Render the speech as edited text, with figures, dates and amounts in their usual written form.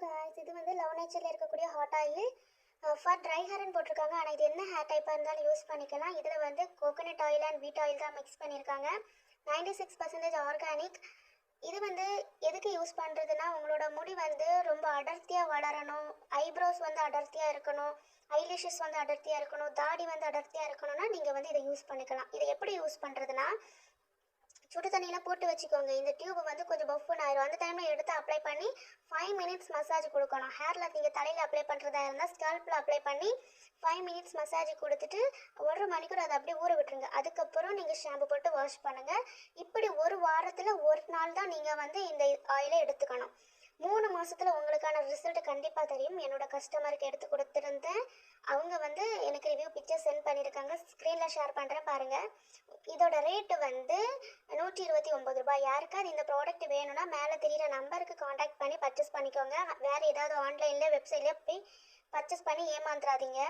Guys, இது வந்து love நேச்சரில் இருக்கக்கூடிய ஹாட் ஆயில் ஃபார் ட்ரை ஹேர்னு போட்டிருக்காங்க. ஆனால் இது என்ன ஹேர் டைப்பாக இருந்தாலும் யூஸ் பண்ணிக்கலாம். இதில் வந்து கோகோனட் ஆயில் அண்ட் வீட் ஆயில் தான் மிக்ஸ் பண்ணியிருக்காங்க. 96% ஆர்கானிக். இது வந்து எதுக்கு யூஸ் பண்ணுறதுன்னா, உங்களோட முடி வந்து ரொம்ப அடர்த்தியாக வளரணும், ஐப்ரோஸ் வந்து அடர்த்தியாக இருக்கணும், ஐலிஷஸ் வந்து அடர்த்தியாக இருக்கணும், தாடி வந்து அடர்த்தியாக இருக்கணும்னா நீங்கள் வந்து இதை யூஸ் பண்ணிக்கலாம். இதை எப்படி யூஸ் பண்ணுறதுனா, சுடு தண்ணியில் போட்டு வச்சுக்கோங்க. இந்த டியூப் வந்து கொஞ்சம் பஃப்னு ஆயிரும். அந்த டைமில் எடுத்து அப்ளை பண்ணி 5 மினிட்ஸ் மசாஜ் கொடுக்கணும். ஹேரில் நீங்கள் தலையில் அப்ளை பண்ணுறதா இருந்தால் ஸ்கேல்பில் அப்ளை பண்ணி 5 மினிட்ஸ் மசாஜ் கொடுத்துட்டு 1 மணிக்கூர் அதை அப்படியே ஊற விட்டுருங்க. அதுக்கப்புறம் நீங்கள் ஷாம்பு போட்டு வாஷ் பண்ணுங்கள். இப்படி ஒரு வாரத்தில் ஒரு நாள் தான் நீங்கள் வந்து இந்த ஆயிலை எடுத்துக்கணும். 3 மாதத்தில் உங்களுக்கான ரிசல்ட் கண்டிப்பாக தெரியும். என்னோடய கஸ்டமருக்கு எடுத்து கொடுத்துருந்தேன். அவங்க வந்து எனக்கு ரிவ்யூ பிக்சர் சென்ட் பண்ணியிருக்காங்க. ஸ்க்ரீனில் ஷேர் பண்ணுறேன் பாருங்கள். இதோட ரேட்டு வந்து 129 ரூபாய். யாருக்காவது இந்த ப்ராடக்ட் வேணும்னா மேலே தெரியிற நம்பருக்கு காண்டாக்ட் பண்ணி பர்ச்சேஸ் பண்ணிக்கோங்க. வேறு ஏதாவது ஆன்லைனில் வெப்சைட்லேயே போய் பர்ச்சேஸ் பண்ணி ஏமாந்துடாதீங்க.